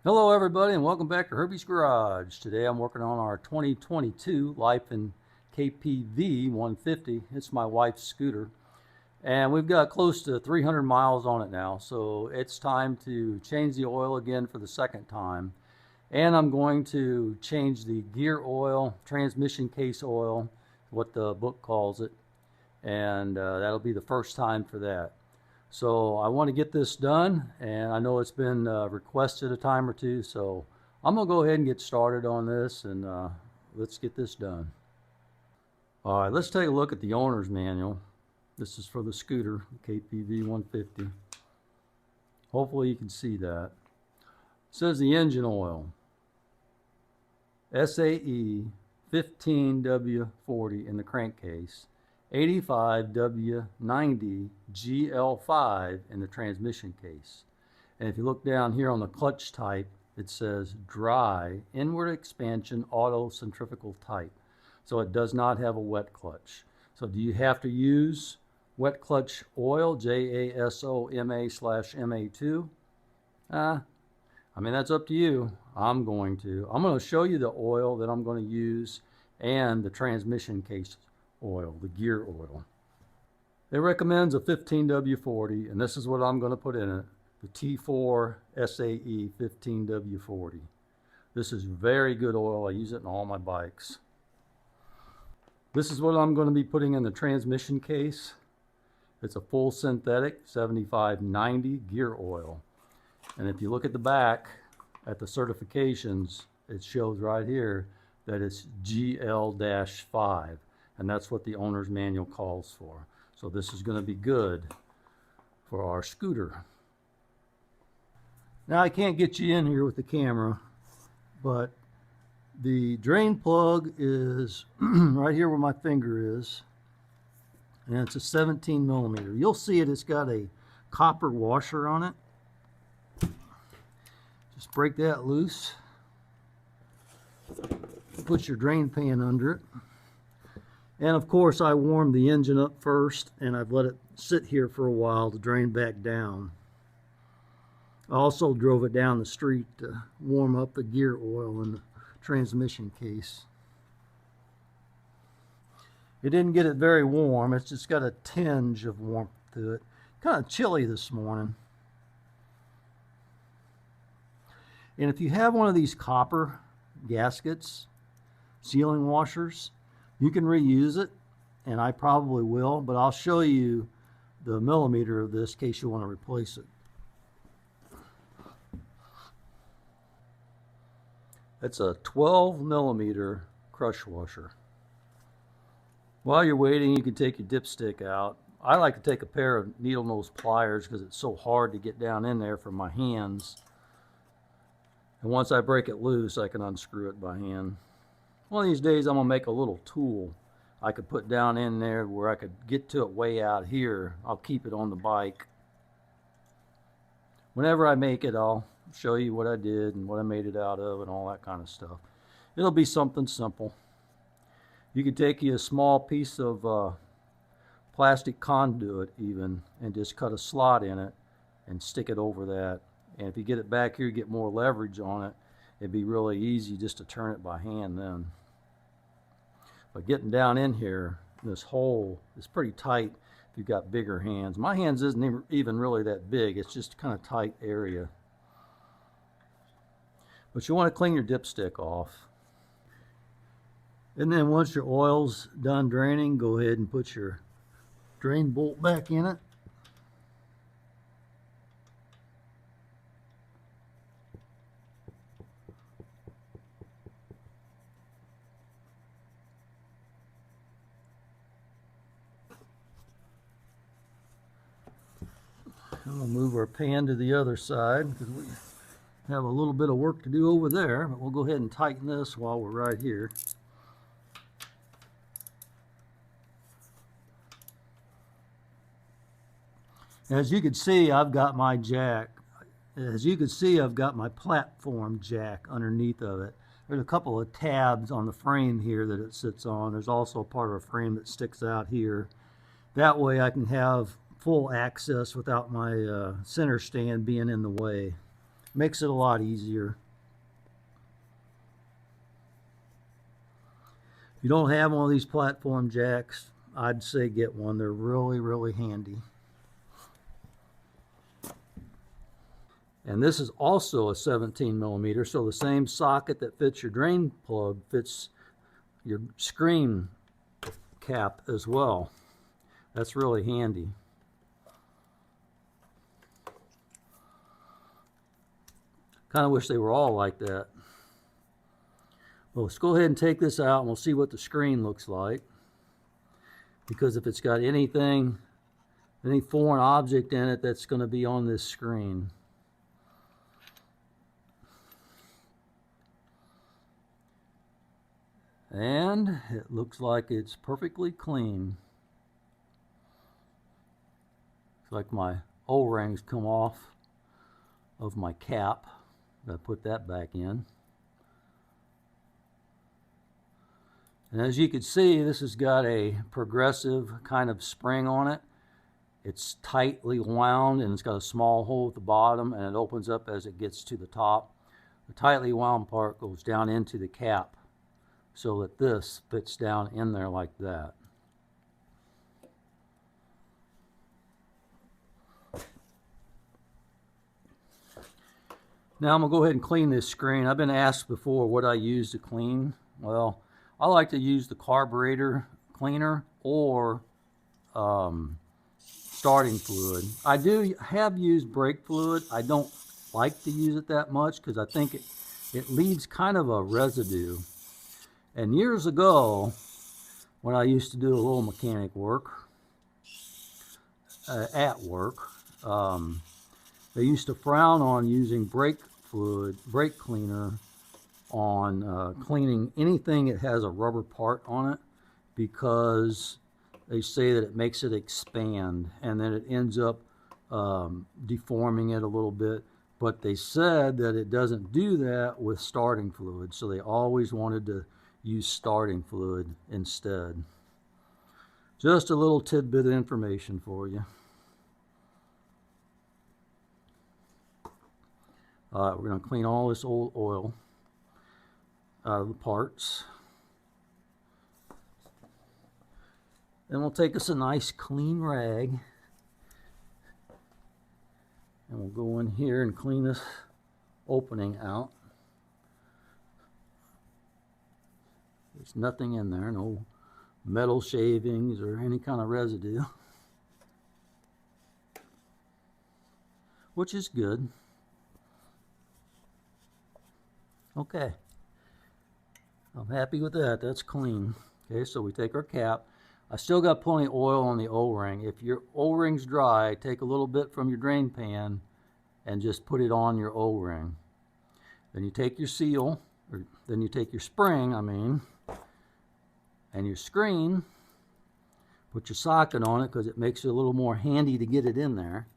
Hello everybody and welcome back to Herbies Garage. Today I'm working on our 2022 Lifan KPV 150. It's my wife's scooter and we've got close to 300 miles on it now, so it's time to change the oil again for the second time. And I'm going to change the gear oil, transmission case oil, what the book calls it, and that'll be the first time for that. So I want to get this done, and I know it's been requested a time or two, so I'm going to go ahead and get started on this, and let's get this done. All right, let's take a look at the owner's manual. This is for the scooter, KPV 150. Hopefully you can see that. It says the engine oil, SAE 15W40 in the crankcase, 85W90 GL5 in the transmission case. And if you look down here on the clutch type, it says dry inward expansion auto centrifugal type. So it does not have a wet clutch. So do you have to use wet clutch oil, JASOMA/MA2? I mean, that's up to you. I'm going to show you the oil that I'm going to use and the transmission case oil, the gear oil. It recommends a 15W40, and this is what I'm going to put in it, the T4 SAE 15W40. This is very good oil. I use it in all my bikes. This is what I'm going to be putting in the transmission case. It's a full synthetic 7590 gear oil. And if you look at the back at the certifications, it shows right here that it's GL-5. And that's what the owner's manual calls for. So this is going to be good for our scooter. Now I can't get you in here with the camera, but the drain plug is right here where my finger is, and it's a 17 millimeter. You'll see it's got a copper washer on it. Just break that loose. Put your drain pan under it. And of course I warmed the engine up first, and I've let it sit here for a while to drain back down. I also drove it down the street to warm up the gear oil in the transmission case. It didn't get it very warm. It's just got a tinge of warmth to it. Kind of chilly this morning. And if you have one of these copper gaskets, sealing washers, you can reuse it, and I probably will, but I'll show you the millimeter of this in case you want to replace it. It's a 12 millimeter crush washer. While you're waiting, you can take your dipstick out. I like to take a pair of needle nose pliers because it's so hard to get down in there for my hands. And once I break it loose, I can unscrew it by hand. One of these days I'm going to make a little tool I could put down in there where I could get to it way out here. I'll keep it on the bike. Whenever I make it, I'll show you what I did and what I made it out of and all that kind of stuff. It'll be something simple. You could take a small piece of plastic conduit even and just cut a slot in it and stick it over that. And if you get it back here, you get more leverage on it. It'd be really easy just to turn it by hand then. But getting down in here, this hole is pretty tight if you've got bigger hands. My hands isn't even really that big. It's just kind of tight area. But you want to clean your dipstick off. And then once your oil's done draining, go ahead and put your drain bolt back in it. I'm going to move our pan to the other side because we have a little bit of work to do over there, but we'll go ahead and tighten this while we're right here. As you can see, I've got my jack. As you can see, I've got my platform jack underneath of it. There's a couple of tabs on the frame here that it sits on. There's also a part of a frame that sticks out here. That way I can have full access without my center stand being in the way. Makes it a lot easier. If you don't have one of these platform jacks, I'd say get one. They're really, really handy. And this is also a 17 millimeter, so the same socket that fits your drain plug fits your screen cap as well. That's really handy. Kind of wish they were all like that. Well, let's go ahead and take this out and we'll see what the screen looks like. Because if it's got anything, any foreign object in it, that's going to be on this screen. And it looks like it's perfectly clean. It's like my O-rings come off of my cap. Gotta put that back in. And as you can see, this has got a progressive kind of spring on it. It's tightly wound and it's got a small hole at the bottom and it opens up as it gets to the top. The tightly wound part goes down into the cap so that this fits down in there like that. Now I'm going to go ahead and clean this screen. I've been asked before what I use to clean. Well, I like to use the carburetor cleaner or starting fluid. I have used brake fluid. I don't like to use it that much because I think it leaves kind of a residue. And years ago, when I used to do a little mechanic work, at work, they used to frown on using brake fluid, brake cleaner on cleaning anything that has a rubber part on it because they say that it makes it expand and then it ends up deforming it a little bit. But they said that it doesn't do that with starting fluid, so they always wanted to use starting fluid instead. Just a little tidbit of information for you. All right, we're going to clean all this old oil out of the parts. Then we'll take us a nice clean rag and we'll go in here and clean this opening out. There's nothing in there, no metal shavings or any kind of residue, which is good. Okay, I'm happy with that. That's clean. Okay, so we take our cap. I still got plenty of oil on the O-ring. If your O-ring's dry, take a little bit from your drain pan and just put it on your O-ring. Then you take your seal, or then you take your spring, and your screen, put your socket on it because it makes it a little more handy to get it in there.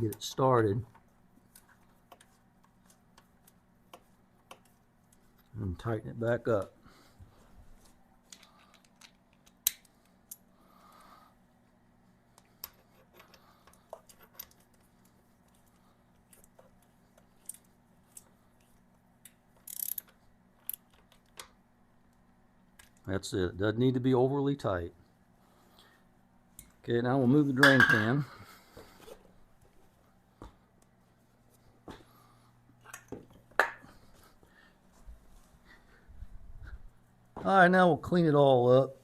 Get it started. And tighten it back up. That's it. It doesn't need to be overly tight. Okay, now we'll move the drain pan. All right, now we'll clean it all up.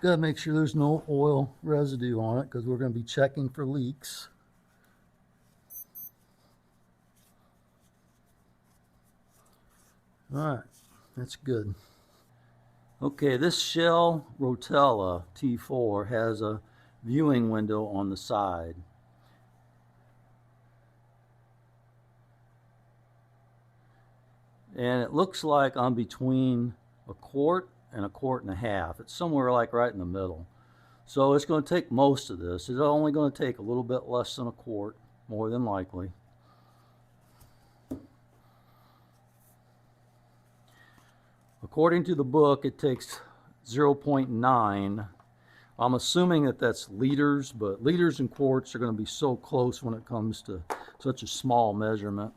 Gotta make sure there's no oil residue on it because we're going to be checking for leaks. All right, that's good. Okay, this Shell Rotella T4 has a viewing window on the side. And it looks like I'm between a quart and a quart and a half. It's somewhere like right in the middle. So it's going to take most of this. It's only going to take a little bit less than a quart, more than likely. According to the book, it takes 0.9. I'm assuming that that's liters, but liters and quarts are going to be so close when it comes to such a small measurement.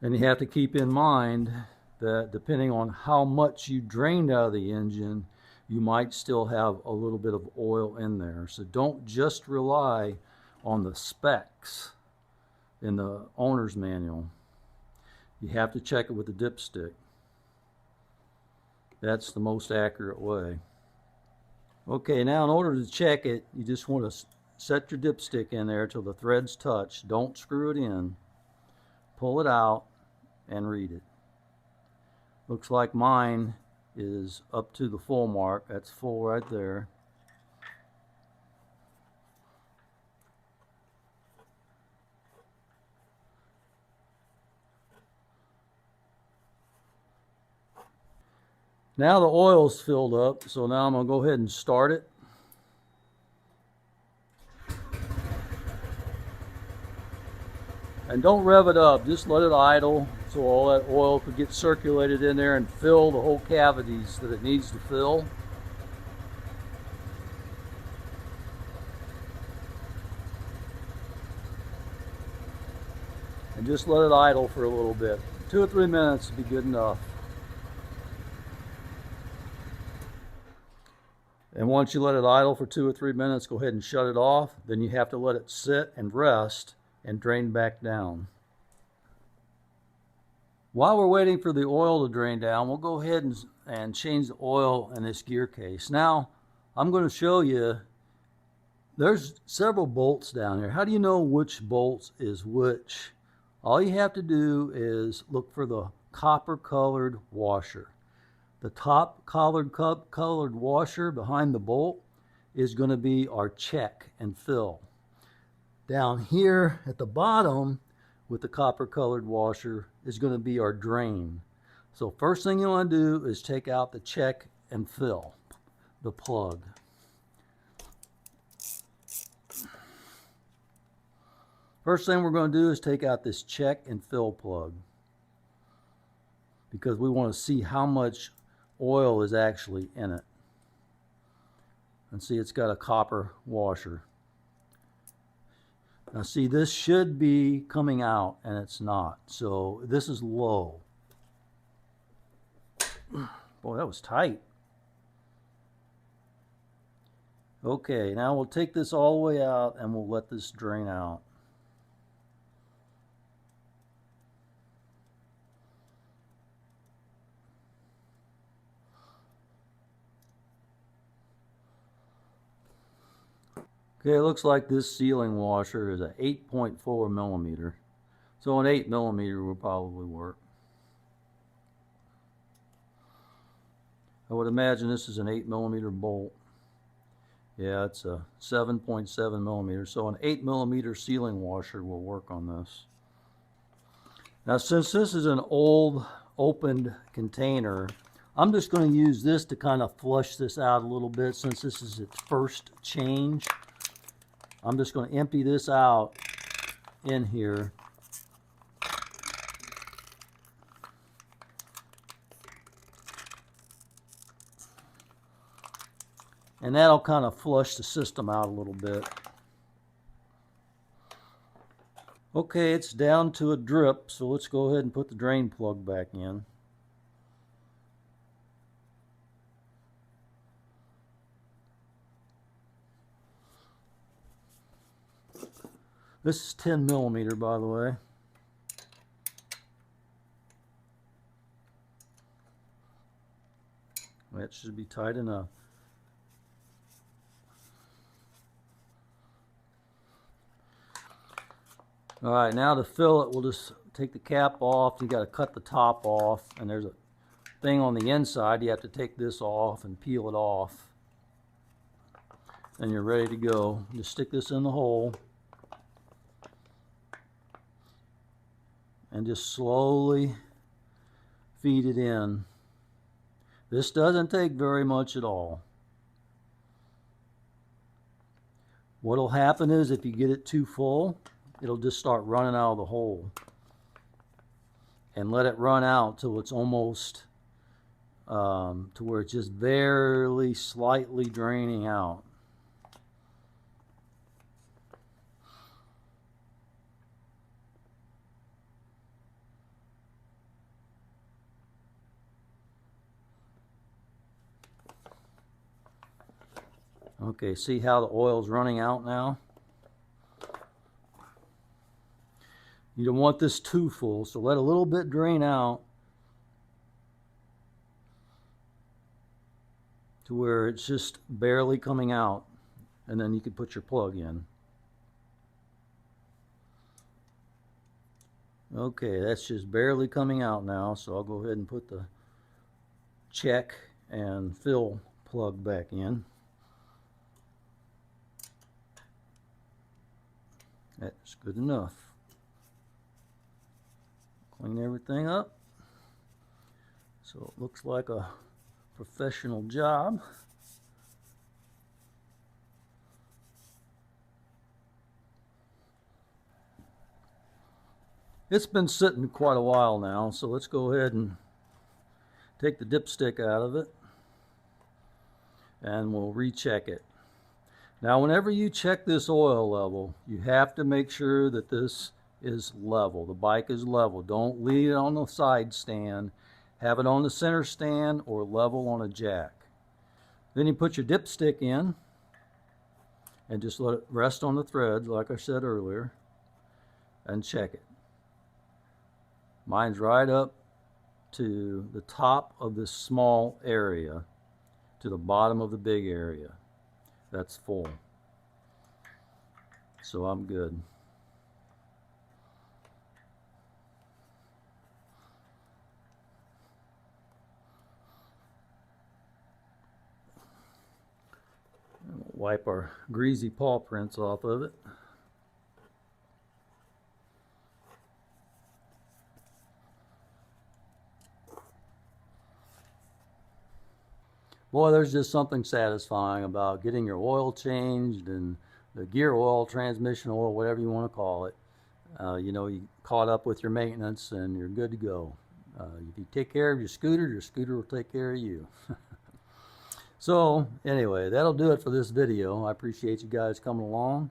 And you have to keep in mind that depending on how much you drained out of the engine, you might still have a little bit of oil in there. So don't just rely on the specs in the owner's manual. You have to check it with the dipstick. That's the most accurate way. Okay, now in order to check it, you just want to set your dipstick in there till the threads touch. Don't screw it in. Pull it out and read it. Looks like mine is up to the full mark. That's full right there. Now the oil's filled up, so now I'm going to go ahead and start it. And don't rev it up, just let it idle so all that oil could get circulated in there and fill the whole cavities that it needs to fill. And just let it idle for a little bit. 2 or 3 minutes would be good enough. And once you let it idle for 2 or 3 minutes, go ahead and shut it off. Then you have to let it sit and rest and drain back down. While we're waiting for the oil to drain down, we'll go ahead and change the oil in this gear case. Now, I'm going to show you, there's several bolts down here. How do you know which bolts is which? All you have to do is look for the copper colored washer. The top colored washer behind the bolt is going to be our check and fill. Down here at the bottom with the copper colored washer is going to be our drain. So first thing you want to do is take out the check and fill, the plug. First thing we're going to do is take out this check and fill plug, because we want to see how much oil is actually in it. And see, it's got a copper washer. Now see, this should be coming out and it's not. So this is low. Boy, that was tight. Okay, now we'll take this all the way out and we'll let this drain out. Okay, it looks like this sealing washer is a 8.4 millimeter. So an 8 millimeter will probably work. I would imagine this is an 8 millimeter bolt. Yeah, it's a 7.7 millimeter. So an 8 millimeter sealing washer will work on this. Now, since this is an old opened container, I'm just going to use this to kind of flush this out a little bit since this is its first change. I'm just going to empty this out in here. And that'll kind of flush the system out a little bit. Okay, it's down to a drip, so let's go ahead and put the drain plug back in. This is 10 millimeter, by the way. That should be tight enough. All right, now to fill it, we'll just take the cap off. You got to cut the top off, and there's a thing on the inside. You have to take this off and peel it off. And you're ready to go. Just stick this in the hole. And just slowly feed it in. This doesn't take very much at all. What'll happen is if you get it too full, it'll just start running out of the hole. And let it run out till it's almost to where it's just barely slightly draining out. Okay, see how the oil's running out now? You don't want this too full, so let a little bit drain out to where it's just barely coming out, and then you can put your plug in. Okay, that's just barely coming out now, so I'll go ahead and put the check and fill plug back in. That's good enough. Clean everything up so it looks like a professional job. It's been sitting quite a while now, so let's go ahead and take the dipstick out of it and we'll recheck it. Now whenever you check this oil level, you have to make sure that this is level. The bike is level. Don't leave it on the side stand. Have it on the center stand or level on a jack. Then you put your dipstick in and just let it rest on the threads like I said earlier and check it. Mine's right up to the top of this small area to the bottom of the big area. That's full. So I'm good. Wipe our greasy paw prints off of it. Boy, there's just something satisfying about getting your oil changed and the gear oil, transmission oil, whatever you want to call it. You know, you caught up with your maintenance and you're good to go. If you take care of your scooter will take care of you. So anyway, that'll do it for this video. I appreciate you guys coming along.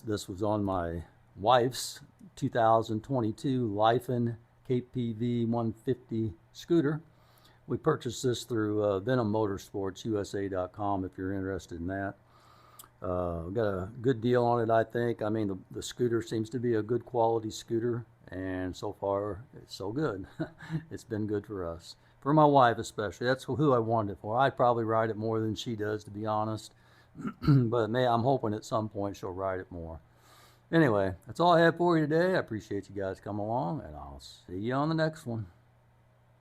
This was on my wife's 2022 Lifan KPV 150 scooter. We purchased this through Venom Motorsports USA.com if you're interested in that. We got a good deal on it, I think. I mean, the scooter seems to be a good quality scooter, and so far it's so good. It's been good for us. For my wife especially, that's who I wanted it for. I'd probably ride it more than she does, to be honest. But I'm hoping at some point she'll ride it more. Anyway, that's all I have for you today. I appreciate you guys coming along, and I'll see you on the next one.